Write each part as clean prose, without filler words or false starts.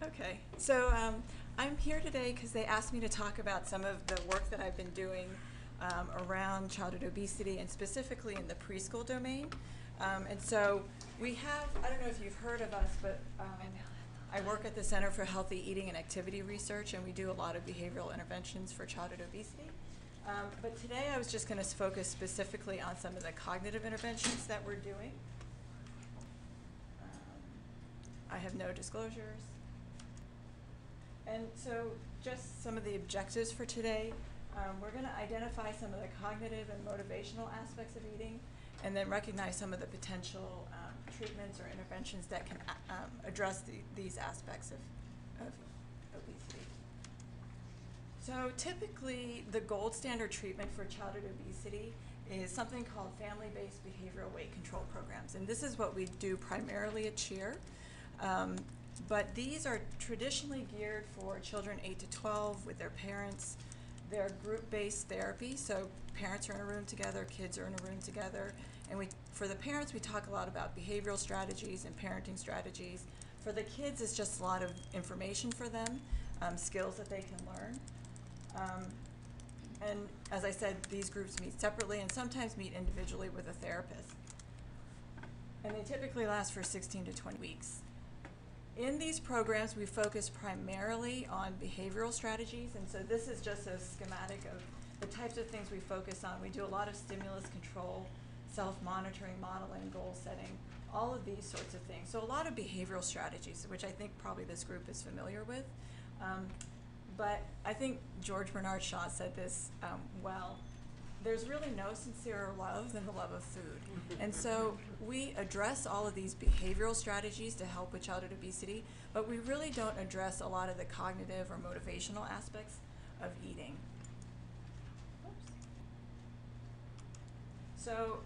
Okay, so I'm here today because they asked me to talk about some of the work that I've been doing around childhood obesity and specifically in the preschool domain. And so we have, I don't know if you've heard of us, but I work at the Center for Healthy Eating and Activity Research, and we do a lot of behavioral interventions for childhood obesity. But today I was just going to focus specifically on some of the cognitive interventions that we're doing. I have no disclosures. And so just some of the objectives for today, we're going to identify some of the cognitive and motivational aspects of eating, and then recognize some of the potential treatments or interventions that can address these aspects of obesity. So typically, the gold standard treatment for childhood obesity is something called family-based behavioral weight control programs, and this is what we do primarily at CHEER. But these are traditionally geared for children 8 to 12 with their parents. They're group-based therapy, so parents are in a room together, kids are in a room together. And for the parents, we talk a lot about behavioral strategies and parenting strategies. For the kids, it's just a lot of information for them, skills that they can learn. And as I said, these groups meet separately and sometimes meet individually with a therapist. And they typically last for 16 to 20 weeks. In these programs, we focus primarily on behavioral strategies, and so this is just a schematic of the types of things we focus on. We do a lot of stimulus control, self-monitoring, modeling, goal setting, all of these sorts of things. So a lot of behavioral strategies, which I think probably this group is familiar with. But I think George Bernard Shaw said this well. There's really no sincerer love than the love of food. And so we address all of these behavioral strategies to help with childhood obesity, but we really don't address a lot of the cognitive or motivational aspects of eating. So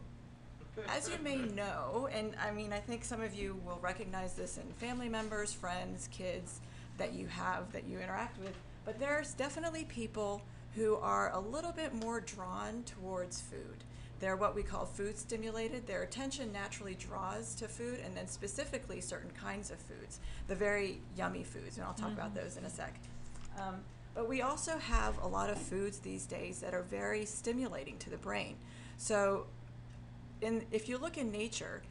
as you may know, and I mean, I think some of you will recognize this in family members, friends, kids that you have, that you interact with, but there's definitely people who are a little bit more drawn towards food. They're what we call food stimulated. Their attention naturally draws to food, and then specifically certain kinds of foods, the very yummy foods, and I'll talk about those in a sec. But we also have a lot of foods these days that are very stimulating to the brain. So if you look in nature,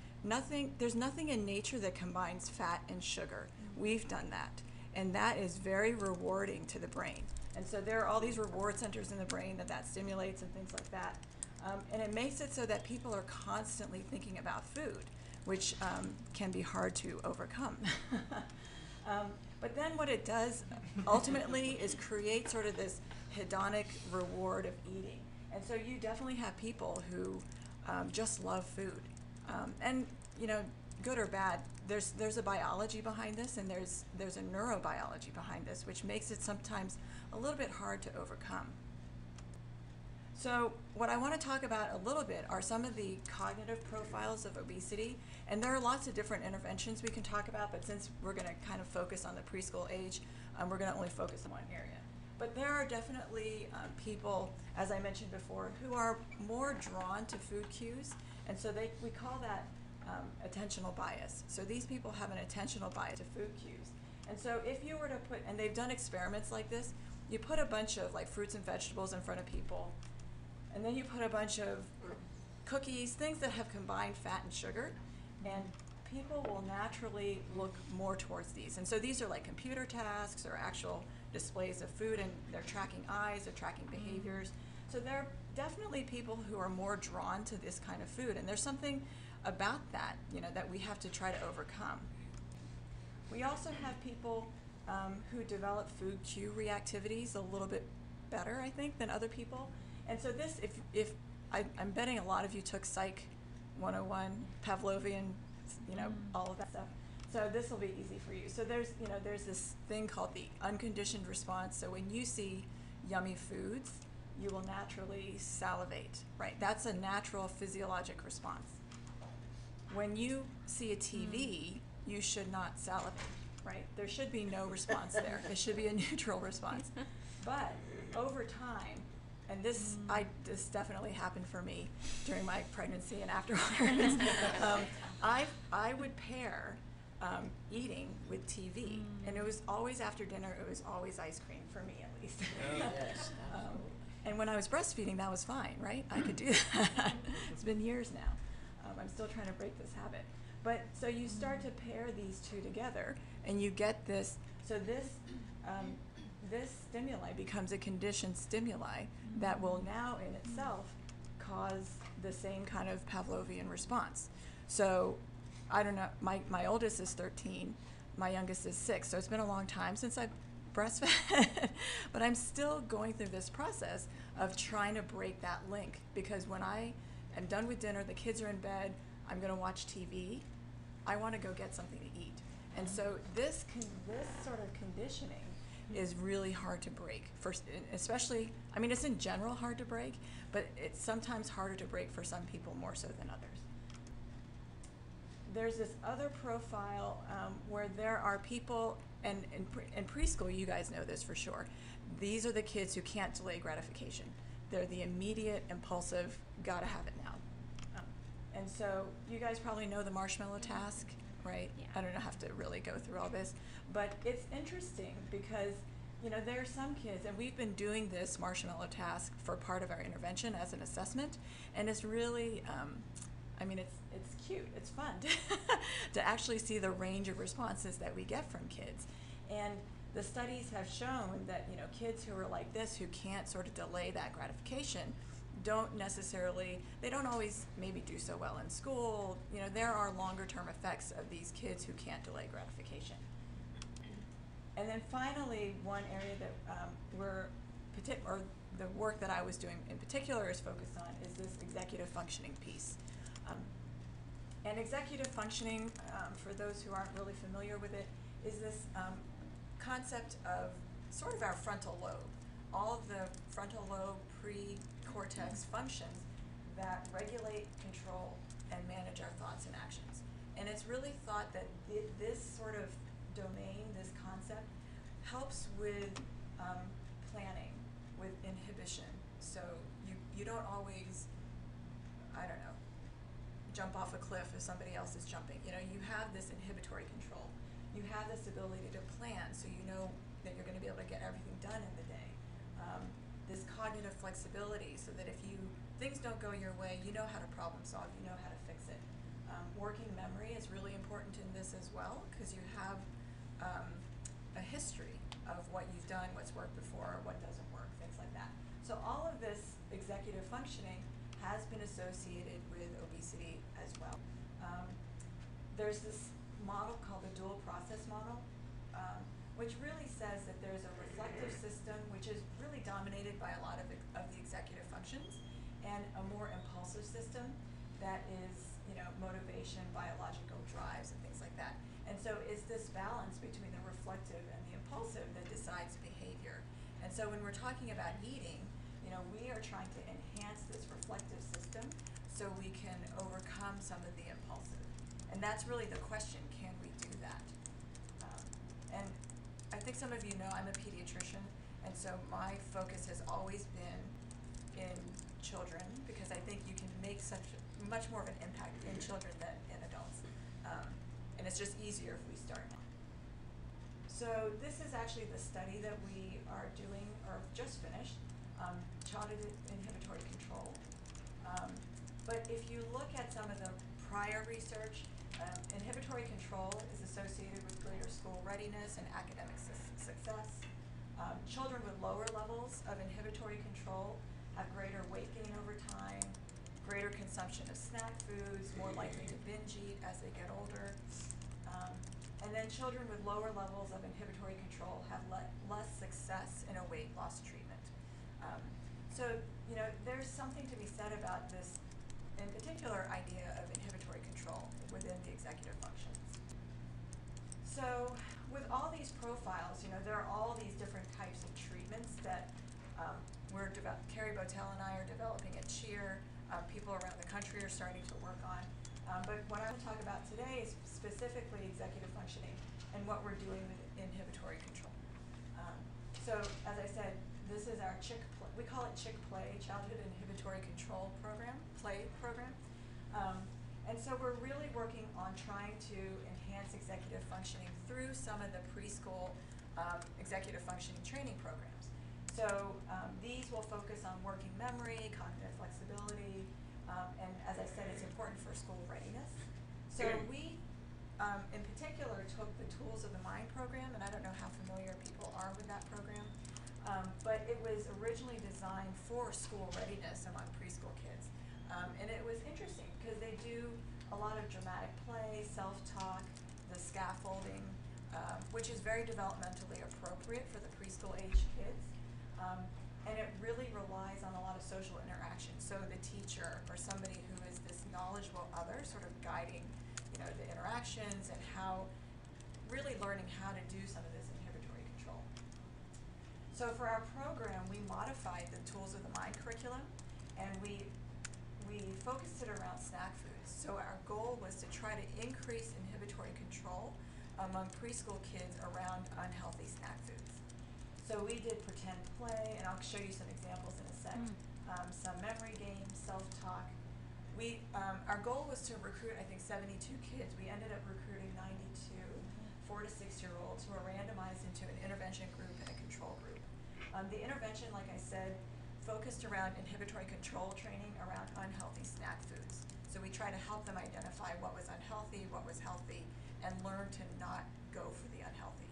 there's nothing in nature that combines fat and sugar. We've done that, and that is very rewarding to the brain. And so there are all these reward centers in the brain that stimulates and things like that. And it makes it so that people are constantly thinking about food, which can be hard to overcome. But then what it does ultimately is create sort of this hedonic reward of eating. And so you definitely have people who just love food. And, you know, good or bad, there's a biology behind this, and there's a neurobiology behind this, which makes it sometimes a little bit hard to overcome. So what I want to talk about a little bit are some of the cognitive profiles of obesity, and there are lots of different interventions we can talk about, but since we're going to kind of focus on the preschool age, we're going to only focus on one area. But there are definitely people, as I mentioned before, who are more drawn to food cues, and so we call that attentional bias. So these people have an attentional bias to food cues. And so if you were to put, and they've done experiments like this, you put a bunch of like fruits and vegetables in front of people, and then you put a bunch of cookies, things that have combined fat and sugar, and people will naturally look more towards these. And so these are like computer tasks or actual displays of food, and they're tracking eyes, they're tracking behaviors. So there are definitely people who are more drawn to this kind of food, and there's something about that, you know, that we have to try to overcome. We also have people who develop food cue reactivities a little bit better, I think, than other people. And so this, if I'm betting a lot of you took Psych 101, Pavlovian, you know, all of that stuff. So this will be easy for you. So there's this thing called the unconditioned response. So when you see yummy foods, you will naturally salivate, right? That's a natural physiologic response. When you see a TV, you should not salivate, right? There should be no response there. It should be a neutral response. But over time, and this definitely happened for me during my pregnancy and afterwards, I would pair eating with TV. And it was always after dinner, it was always ice cream, for me at least. Oh, yes, absolutely. And when I was breastfeeding, that was fine, right? I could do that. It's been years now. I'm still trying to break this habit. But so you start to pair these two together, and you get this. So this stimuli becomes a conditioned stimuli that will now in itself cause the same kind of Pavlovian response. So I don't know, my oldest is 13, my youngest is 6, so it's been a long time since I've breastfed, but I'm still going through this process of trying to break that link, because when I am done with dinner, the kids are in bed, I'm going to watch TV, I want to go get something to eat. And so this sort of conditioning is really hard to break, especially, I mean, it's in general hard to break, but it's sometimes harder to break for some people more so than others. There's this other profile where there are people, and in preschool, you guys know this for sure, these are the kids who can't delay gratification. They're the immediate, impulsive, gotta have it now. And so you guys probably know the marshmallow task, right? Yeah. I don't have to really go through all this, but it's interesting because, you know, there are some kids, and we've been doing this marshmallow task for part of our intervention as an assessment, and it's really, I mean, it's cute, it's fun to actually see the range of responses that we get from kids. And the studies have shown that, you know, kids who are like this, who can't sort of delay that gratification, don't necessarily, they don't always maybe do so well in school. You know, there are longer term effects of these kids who can't delay gratification. And then finally, one area that the work that I was doing in particular is focused on is this executive functioning piece. And executive functioning, for those who aren't really familiar with it, is this concept of sort of our frontal lobe. All of the frontal lobe pre-cortex functions that regulate, control, and manage our thoughts and actions. And it's really thought that this sort of domain, this concept, helps with planning, with inhibition. So you don't always, I don't know, jump off a cliff if somebody else is jumping. You know, you have this inhibitory control. You have this ability to plan, so you know that you're going to be able to get everything done in the day. This cognitive flexibility, so that if things don't go your way, you know how to problem solve, you know how to fix it. Working memory is really important in this as well, because you have a history of what you've done, what's worked before, what doesn't work, things like that. So all of this executive functioning has been associated with obesity as well. There's this model called the dual process model, which really says that there's a reflective system, which is really dominated by a lot of the executive functions, and a more impulsive system that is, you know, motivation, biological drives, and things like that. And so it's this balance between the reflective and the impulsive that decides behavior. And so when we're talking about eating, you know, we are trying to enhance this reflective system so we can overcome some of the impulsive. And that's really the question, can we do that? And I think some of you know I'm a pediatrician, and so my focus has always been in children, because I think you can make much more of an impact in children than in adults. And it's just easier if we start now. So this is actually the study that we are doing, or just finished, childhood inhibitory control. But if you look at some of the prior research, inhibitory control is associated with greater school readiness and academic success. Children with lower levels of inhibitory control have greater weight gain over time, greater consumption of snack foods, more likely to binge eat as they get older. And then children with lower levels of inhibitory control have less success in a weight loss treatment. So, you know, there's something to be said about this, in particular, idea of inhibitory control within the executive functions. So with all these profiles, you know, there are all these different types of treatments that Carrie Botel and I are developing at CHEER. People around the country are starting to work on. But what I want to talk about today is specifically executive functioning and what we're doing with inhibitory control. So as I said, this is our we call it CHIC-PLAY, Childhood Inhibitory Control Program, PLAY program. And so we're really working on trying to enhance enhance executive functioning through some of the preschool executive functioning training programs. So these will focus on working memory, cognitive flexibility, and as I said, it's important for school readiness. So we, in particular, took the Tools of the Mind program, and I don't know how familiar people are with that program, but it was originally designed for school readiness among preschool kids. And it was interesting because they do a lot of dramatic play, self-talk, the scaffolding, which is very developmentally appropriate for the preschool age kids. And it really relies on a lot of social interaction. So the teacher or somebody who is this knowledgeable other sort of guiding, the interactions and how, really learning how to do some of this inhibitory control. So for our program, we modified the Tools of the Mind curriculum, and we focused it around snack foods. So our goal was to try to increase inhibitory control among preschool kids around unhealthy snack foods. So we did pretend play, and I'll show you some examples in a sec. Some memory games, self-talk. Our goal was to recruit, I think, 72 kids. We ended up recruiting 92 4 to 6-year-olds who were randomized into an intervention group and a control group. The intervention, like I said, focused around inhibitory control training around unhealthy snack foods. So we try to help them identify what was unhealthy, what was healthy, and learn to not go for the unhealthy.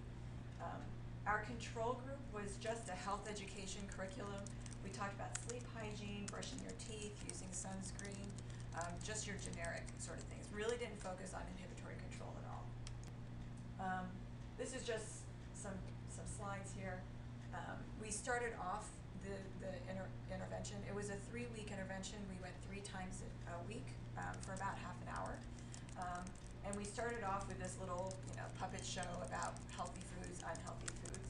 Our control group was just a health education curriculum. We talked about sleep hygiene, brushing your teeth, using sunscreen, just your generic sort of things. Really didn't focus on inhibitory control at all. This is just some slides here. We started off the intervention. It was a 3-week intervention. We went 3 times a week for about half an hour. And we started off with this little, puppet show about healthy foods, unhealthy foods.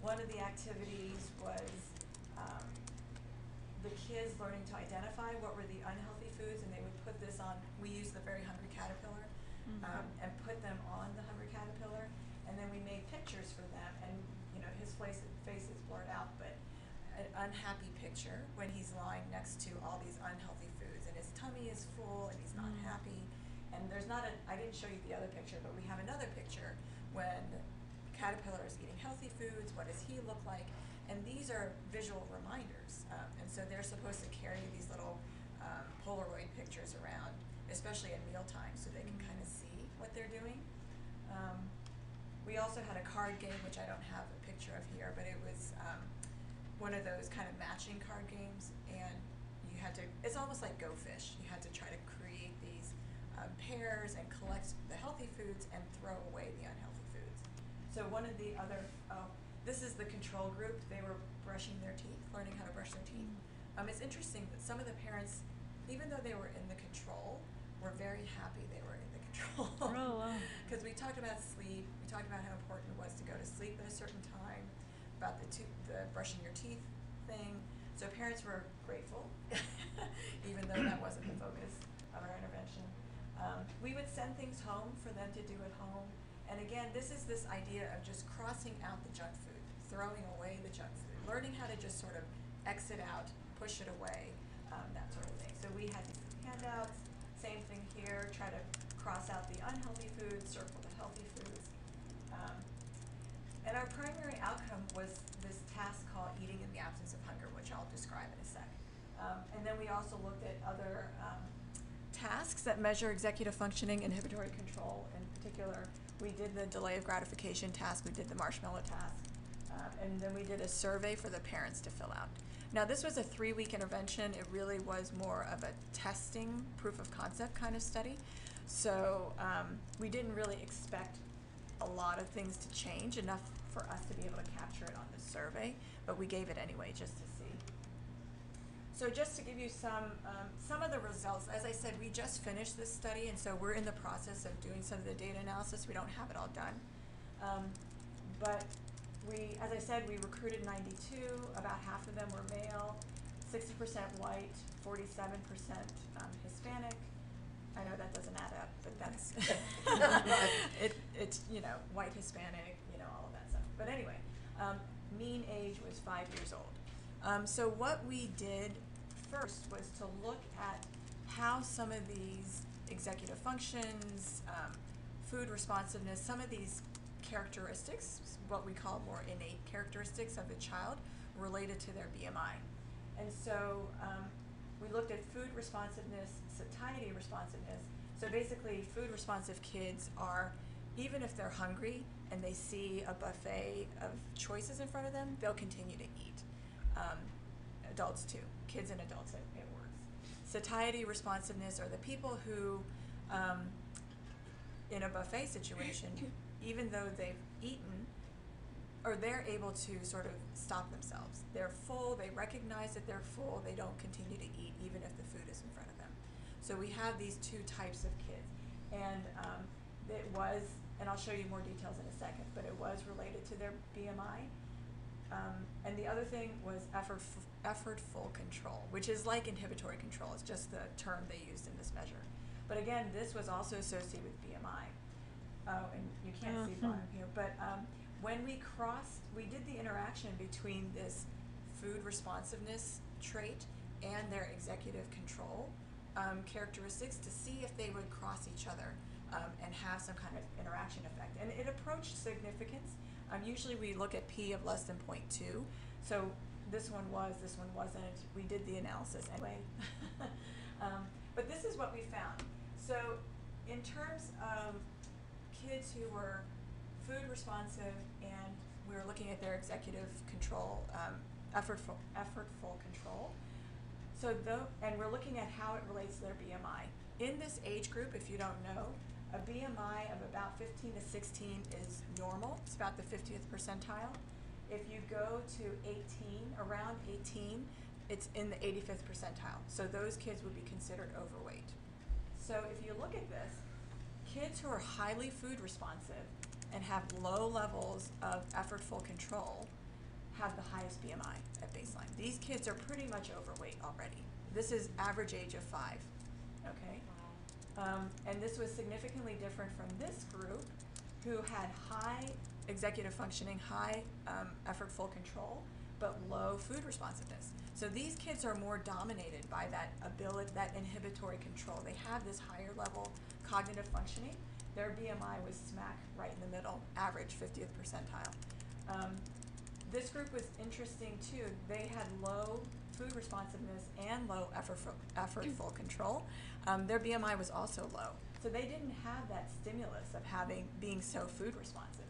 One of the activities was the kids learning to identify what were the unhealthy foods, and they would put this on. We used the Very Hungry Caterpillar, and put them on the Hungry Caterpillar, and then we made pictures for them. And his face is blurred out, but an unhappy picture when he's lying next to all these unhealthy foods, and his tummy is full, and he's not happy. And there's not I didn't show you the other picture, but we have another picture when the caterpillar is eating healthy foods. What does he look like? And these are visual reminders, and so they're supposed to carry these little Polaroid pictures around, especially at mealtime, so they can kind of see what they're doing. We also had a card game, which I don't have a picture of here, but it was one of those kind of matching card games, and you had to, it's almost like Go Fish. You had to try to create these pairs and collect the healthy foods and throw away the unhealthy foods. So one of the other, this is the control group. They were brushing their teeth, learning how to brush their teeth. It's interesting that some of the parents, even though they were in the control, were very happy they were in the control. Oh, wow. Because we talked about sleep, we talked about how important it was to go to sleep at a certain time, about the brushing your teeth thing. So parents were grateful, even though that wasn't the focus of our intervention. We would send things home for them to do at home. And again, this is this idea of just crossing out the junk food, throwing away the junk food, learning how to just sort of exit out, push it away, that sort of thing. So we had these handouts, same thing here, try to cross out the unhealthy foods, circle the healthy foods. And our primary outcome was this task called Eating in the Absence of Hunger, which I'll describe in a sec. And then we also looked at other tasks that measure executive functioning, inhibitory control. In particular, we did the delay of gratification task, we did the Marshmallow task, and then we did a survey for the parents to fill out. Now, this was a 3-week intervention. It really was more of a testing, proof of concept kind of study. So we didn't really expect a lot of things to change, enough for us to be able to capture it on the survey, but we gave it anyway just to see. So just to give you some of the results, as I said, we just finished this study, and so we're in the process of doing some of the data analysis. We don't have it all done. But as I said, we recruited 92, about half of them were male, 60% white, 47% Hispanic. I know that doesn't add up, but that's, it's, white, Hispanic, all of that stuff. But anyway, mean age was 5 years old. So what we did first was to look at how some of these executive functions, food responsiveness, some of these characteristics, what we call more innate characteristics of the child, related to their BMI. And so we looked at food responsiveness, satiety responsiveness. So basically, food responsive kids are, even if they're hungry and they see a buffet of choices in front of them, they'll continue to eat. Adults too, kids and adults, it works. Satiety responsiveness are the people who, in a buffet situation, even though they've eaten, or they're able to sort of stop themselves. They're full, they recognize that they're full, they don't continue to eat even if the food is in front of them. So we have these two types of kids. And it was, and I'll show you more details in a second, but it was related to their BMI. And the other thing was effortful control, which is like inhibitory control. It's just the term they used in this measure. But again, this was also associated with BMI. Oh, and you can't see bottom here, but when we did the interaction between this food responsiveness trait and their executive control characteristics to see if they would cross each other and have some kind of interaction effect. And it approached significance. Usually we look at P of less than 0.2. So this one was, this one wasn't. We did the analysis anyway. But this is what we found. So in terms of kids who were food responsive and we were looking at their executive control, effortful control. So and we're looking at how it relates to their BMI. In this age group, if you don't know, a BMI of about 15 to 16 is normal. It's about the 50th percentile. If you go to 18, around 18, it's in the 85th percentile. So those kids would be considered overweight. So if you look at this, kids who are highly food responsive and have low levels of effortful control have the highest BMI at baseline. These kids are pretty much overweight already. This is average age of 5, okay? And this was significantly different from this group who had high executive functioning, high effortful control, but low food responsiveness. So these kids are more dominated by that ability, that inhibitory control. They have this higher level cognitive functioning. Their BMI was smack right in the middle, average 50th percentile. This group was interesting too. They had low food responsiveness and low effortful control. Their BMI was also low. So they didn't have that stimulus of being so food responsive.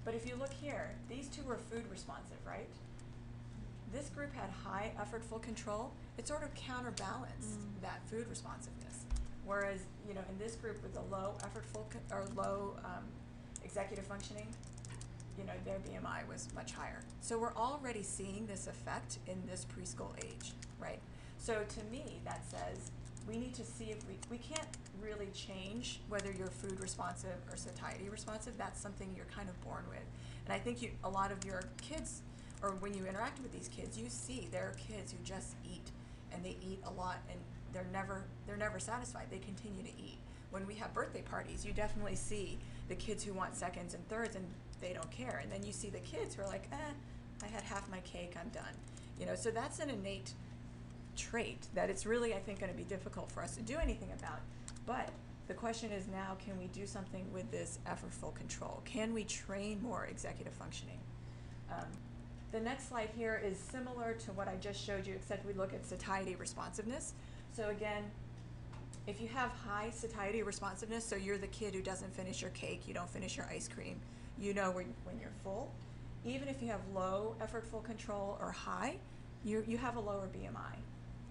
But if you look here, these two were food responsive, right? This group had high effortful control. It sort of counterbalanced that food responsiveness. Whereas, in this group with the low low executive functioning, their BMI was much higher. So we're already seeing this effect in this preschool age, right? So to me, that says we need to see if we can't really change whether you're food responsive or satiety responsive. That's something you're kind of born with. And I think a lot of your kids, or when you interact with these kids, you see there are kids who just eat, and they eat a lot, and they're never satisfied. They continue to eat. When we have birthday parties, you definitely see the kids who want seconds and thirds, and they don't care. And then you see the kids who are like, I had half my cake, I'm done. So that's an innate trait that it's really, I think, going to be difficult for us to do anything about. But the question is now, can we do something with this effortful control? Can we train more executive functioning? The next slide here is similar to what I just showed you, except we look at satiety responsiveness. So again, if you have high satiety responsiveness, so you're the kid who doesn't finish your cake, you don't finish your ice cream, when you're full. Even if you have low effortful control or high, you have a lower BMI.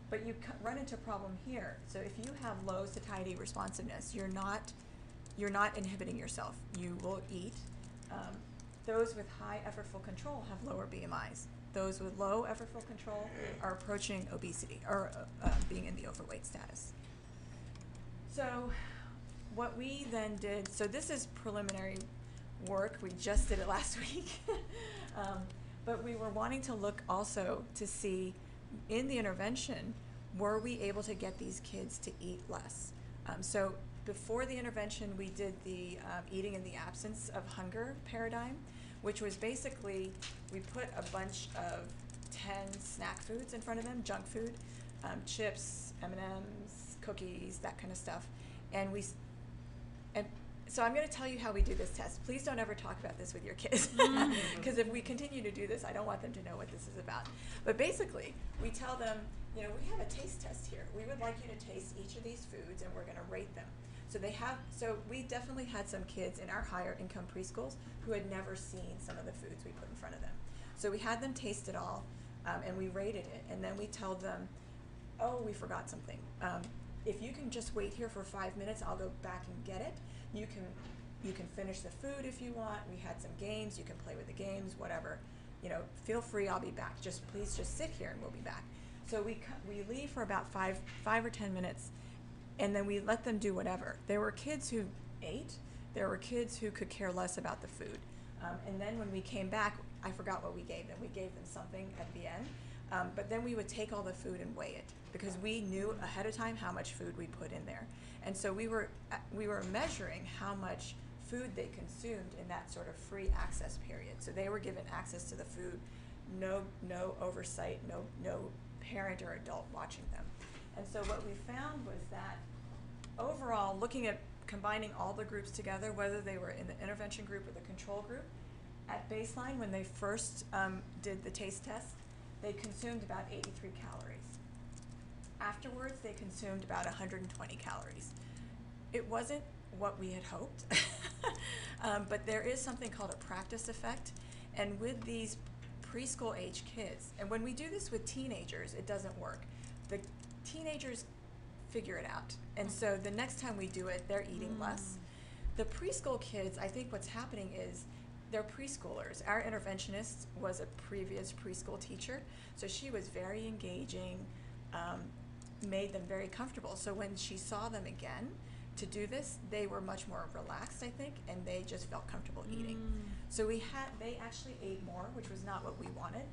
But you run into a problem here. So if you have low satiety responsiveness, you're not inhibiting yourself. You will eat. Those with high effortful control have lower BMIs. Those with low effortful control are approaching obesity or being in the overweight status. So what we then did, so this is preliminary work. We just did it last week. But we were wanting to look also to see in the intervention, were we able to get these kids to eat less? So before the intervention, we did the eating in the absence of hunger paradigm, which was basically we put a bunch of 10 snack foods in front of them, junk food, chips, M&Ms, cookies, that kind of stuff, and So I'm going to tell you how we do this test. Please don't ever talk about this with your kids, because if we continue to do this, I don't want them to know what this is about. But basically, we tell them, we have a taste test here. We would like you to taste each of these foods, and we're going to rate them. So we definitely had some kids in our higher income preschools who had never seen some of the foods we put in front of them. So we had them taste it all, and we rated it, and then we told them, oh, we forgot something. If you can just wait here for 5 minutes, I'll go back and get it. You can finish the food if you want. We had some games. You can play with the games, whatever. Feel free. I'll be back. Please just sit here and we'll be back. So we leave for about 5 or 10 minutes, and then we let them do whatever. There were kids who ate. There were kids who could care less about the food. And then when we came back, I forgot what we gave them. We gave them something at the end. But then we would take all the food and weigh it, because we knew ahead of time how much food we put in there. And so we were measuring how much food they consumed in that sort of free access period. So they were given access to the food, no oversight, no parent or adult watching them. And so what we found was that overall, looking at combining all the groups together, whether they were in the intervention group or the control group, at baseline when they first did the taste test, they consumed about 83 calories. Afterwards, they consumed about 120 calories. It wasn't what we had hoped, but there is something called a practice effect. And with these preschool age kids, and when we do this with teenagers, it doesn't work. The teenagers figure it out. And so the next time we do it, they're eating less. The preschool kids, I think what's happening is they're preschoolers. Our interventionist was a previous preschool teacher, so she was very engaging, made them very comfortable. So when she saw them again to do this, they were much more relaxed, I think, and they just felt comfortable eating. So they actually ate more, which was not what we wanted.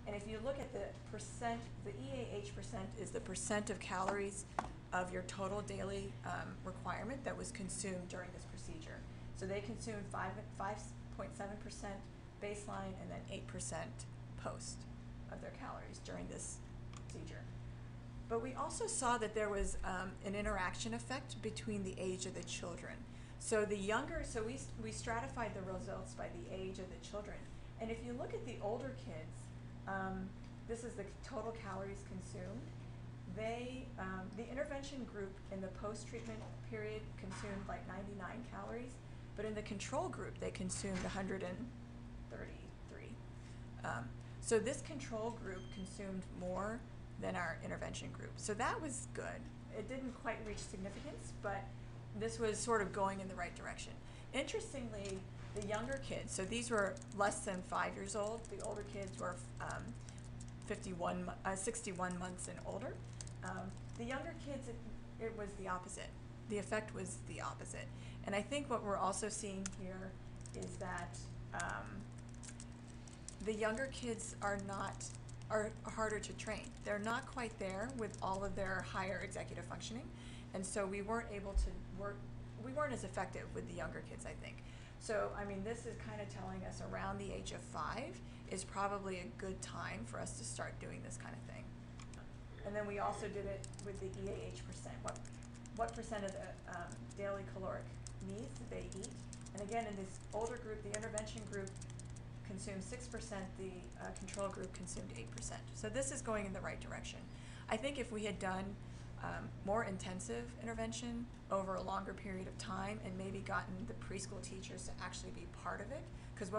And if you look at the percent, the EAH percent is the percent of calories of your total daily requirement that was consumed during this procedure. So they consumed 5.7% baseline and then 8% post of their calories during this procedure. But we also saw that there was an interaction effect between the age of the children. So the younger, so we stratified the results by the age of the children. And if you look at the older kids, this is the total calories consumed. The intervention group in the post-treatment period consumed like 99 calories, but in the control group, they consumed 133. So this control group consumed more than our intervention group. So that was good. It didn't quite reach significance, but this was sort of going in the right direction. Interestingly, the younger kids, so these were less than 5 years old. The older kids were 61 months and older. The younger kids, it was the opposite. The effect was the opposite. And I think what we're also seeing here is that the younger kids are harder to train. They're not quite there with all of their higher executive functioning. And so we weren't able to we weren't as effective with the younger kids, I think. So, I mean, this is kind of telling us around the age of 5 is probably a good time for us to start doing this kind of thing. And then we also did it with the EAH percent. What percent of the daily caloric needs did they eat? And again, in this older group, the intervention group consumed 6%, the control group consumed 8%. So this is going in the right direction. I think if we had done more intensive intervention over a longer period of time and maybe gotten the preschool teachers to actually be part of it, because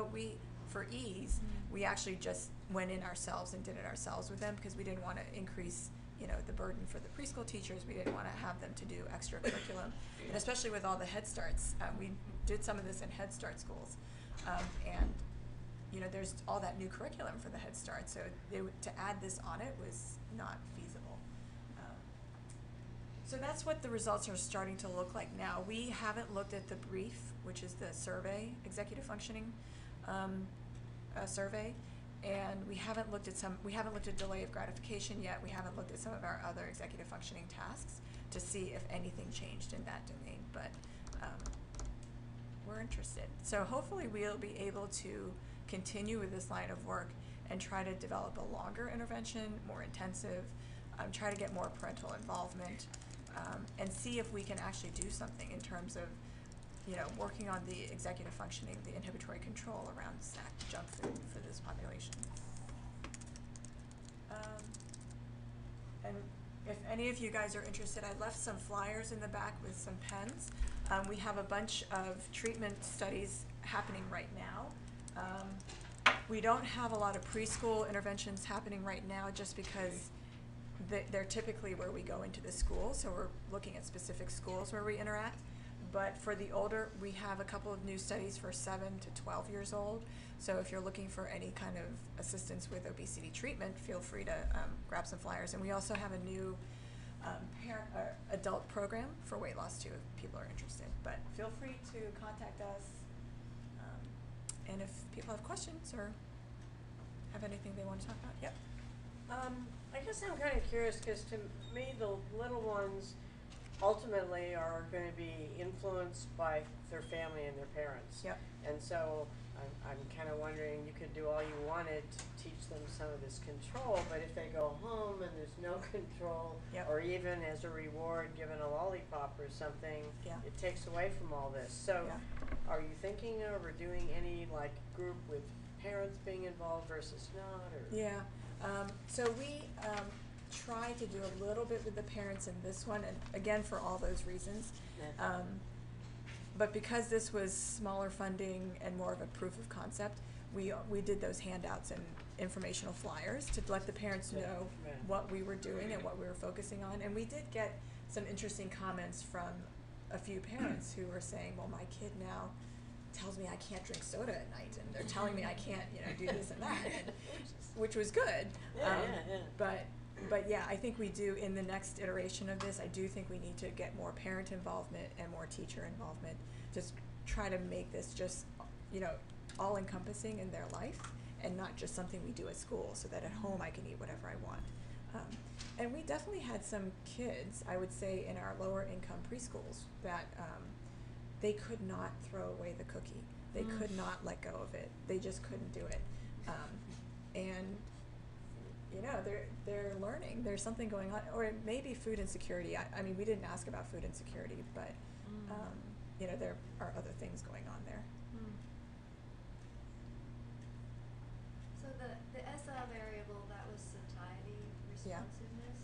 for ease, we actually just went in ourselves and did it ourselves with them because we didn't want to increase the burden for the preschool teachers. We didn't want to have them to do extra curriculum, and especially with all the Head Starts. We did some of this in Head Start schools, and there's all that new curriculum for the Head Start, so to add this on it was not feasible. So that's what the results are starting to look like now. We haven't looked at the brief, which is the survey, executive functioning survey, and we haven't looked at delay of gratification yet. We haven't looked at some of our other executive functioning tasks to see if anything changed in that domain, but we're interested. So hopefully we'll be able to continue with this line of work and try to develop a longer intervention, more intensive, try to get more parental involvement, and see if we can actually do something in terms of working on the executive functioning, the inhibitory control around snack junk food for this population. And if any of you guys are interested, I left some flyers in the back with some pens. We have a bunch of treatment studies happening right now. We don't have a lot of preschool interventions happening right now just because they're typically where we go into the school, so we're looking at specific schools where we interact. But for the older, we have a couple of new studies for 7 to 12 years old. So if you're looking for any kind of assistance with obesity treatment, feel free to grab some flyers. And we also have a new adult program for weight loss too, if people are interested. But feel free to contact us. And if people have questions or have anything they want to talk about, yep. I guess I'm kind of curious because to me the little ones ultimately are going to be influenced by their family and their parents. Yep. And so I'm kind of wondering, you could do all you wanted to teach them some of this control, but if they go home and there's no control, Yep. or even as a reward given a lollipop or something, Yeah. it takes away from all this. So Yeah. are you thinking of or doing any like group with parents being involved versus not? Or Yeah. So we try to do a little bit with the parents in this one, and again for all those reasons. But because this was smaller funding and more of a proof of concept, we did those handouts and informational flyers to let the parents know what we were doing and what we were focusing on. And we did get some interesting comments from a few parents who were saying, well, my kid now tells me I can't drink soda at night, and they're telling me I can't, do this and that, which was good. But yeah, I think we do, in the next iteration of this, I do think we need to get more parent involvement and more teacher involvement. Just try to make this just, all encompassing in their life and not just something we do at school, so that at home I can eat whatever I want. And we definitely had some kids, I would say, in our lower income preschools that they could not throw away the cookie. They could not let go of it. They just couldn't do it. And they're learning. There's something going on, or it may be food insecurity. I mean, we didn't ask about food insecurity, but there are other things going on there. So the SL variable, that was satiety responsiveness.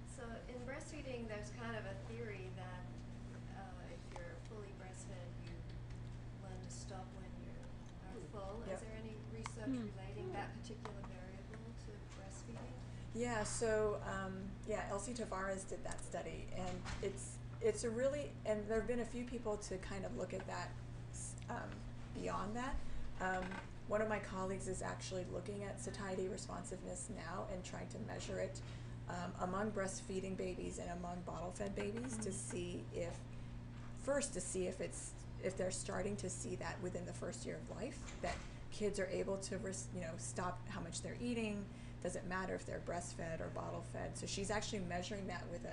So in breastfeeding, there's kind of a theory that if you're fully breastfed, you learn to stop when you are full. Yep. Is there any research relating that particular variable to breastfeeding? Yeah, so Elsie Tavares did that study, and it's a really, and there have been a few people to kind of look at that beyond that. One of my colleagues is actually looking at satiety responsiveness now and trying to measure it among breastfeeding babies and among bottle-fed babies to see if they're starting to see that within the first year of life, that kids are able to stop how much they're eating. Doesn't matter if they're breastfed or bottle fed. So she's actually measuring that with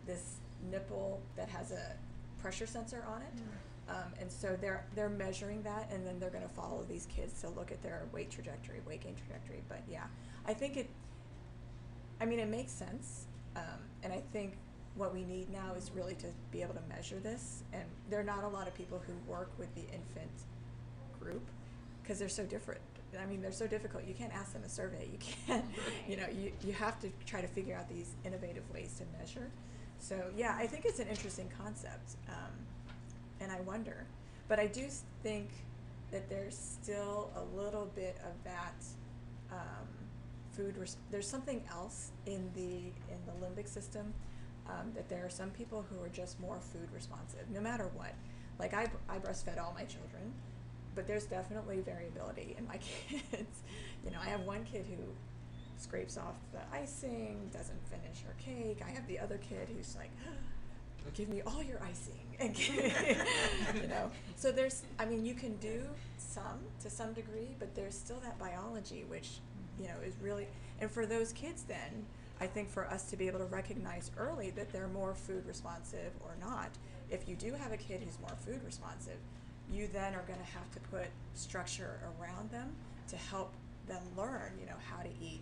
this nipple that has a pressure sensor on it. And so they're measuring that, and then they're going to follow these kids to look at their weight trajectory, weight gain trajectory. But yeah, I think it makes sense. And I think what we need now is really to be able to measure this. And there are not a lot of people who work with the infant group because they're so different. I mean, they're so difficult. You can't ask them a survey. You can't, you have to try to figure out these innovative ways to measure. So yeah, I think it's an interesting concept. And I wonder, but I do think that there's still a little bit of that there's something else in the limbic system, that there are some people who are just more food responsive, no matter what. Like I breastfed all my children, but there's definitely variability in my kids. I have one kid who scrapes off the icing, doesn't finish her cake. I have the other kid who's like, give me all your icing. And so you can do some to some degree, but there's still that biology, which, is really, and for those kids then, I think for us to be able to recognize early that they're more food responsive or not, if you do have a kid who's more food responsive, you then are going to have to put structure around them to help them learn, how to eat,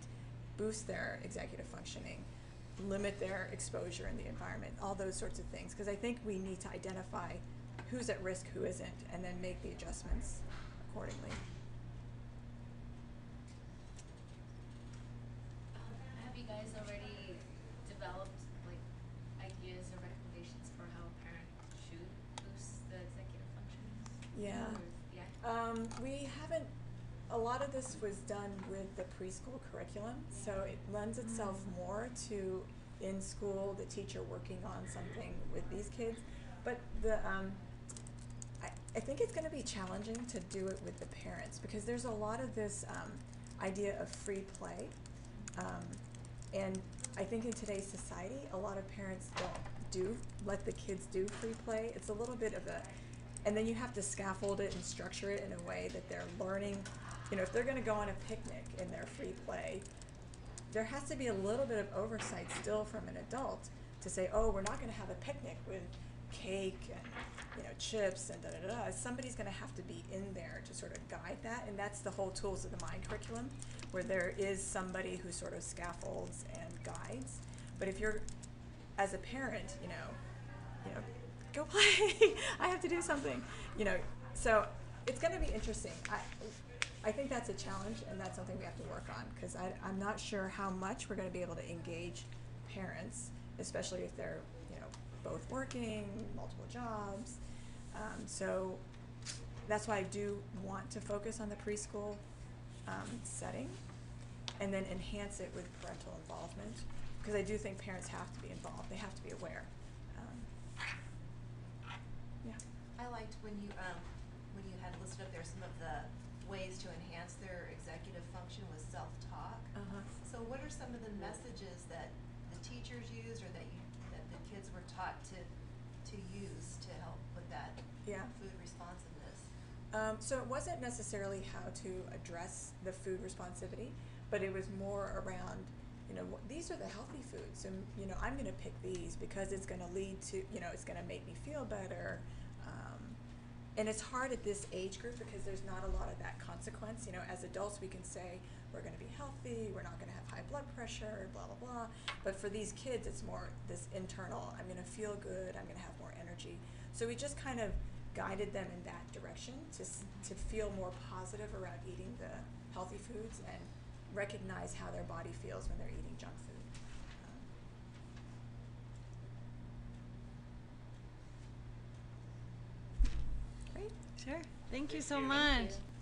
boost their executive functioning, limit their exposure in the environment, all those sorts of things. Because I think we need to identify who's at risk, who isn't, and then make the adjustments accordingly. Have you guys already developed like ideas or recommendations for how a parent should boost the executive functions? Yeah. We haven't, a lot of this was done with the preschool curriculum, so it lends itself more to in school, the teacher working on something with these kids. But I think it's going to be challenging to do it with the parents, because there's a lot of this idea of free play. And I think in today's society, a lot of parents don't let the kids do free play. It's a little bit of a, and then you have to scaffold it and structure it in a way that they're learning. You know, if they're going to go on a picnic in their free play, there has to be a little bit of oversight still from an adult to say, oh, we're not going to have a picnic with cake and, you know, chips and da-da-da-da. Somebody's going to have to be in there to sort of guide that, and that's the whole Tools of the Mind curriculum, where there is somebody who sort of scaffolds and guides. But if you're, as a parent, you know, go play. I have to do something, you know. So it's going to be interesting. I think that's a challenge, and that's something we have to work on, because I'm not sure how much we're going to be able to engage parents, especially if they're, you know, both working, multiple jobs. So that's why I do want to focus on the preschool setting, and then enhance it with parental involvement, because I do think parents have to be involved. They have to be aware. Yeah. I liked when you had listed up there some of the ways to enhance their executive function with self-talk. So what are some of the messages that the teachers use, or that the kids were taught to use to help with that food responsiveness? So it wasn't necessarily how to address the food responsivity, but it was more around, you know, these are the healthy foods, and, you know, I'm going to pick these because it's going to lead to, you know, it's going to make me feel better. And it's hard at this age group because there's not a lot of that consequence. You know, as adults we can say we're going to be healthy, we're not going to have high blood pressure, blah, blah, blah. But for these kids, it's more this internal, I'm going to feel good, I'm going to have more energy. So we just kind of guided them in that direction to feel more positive around eating the healthy foods and recognize how their body feels when they're eating junk food. Sure. Thank you so Thank much. you.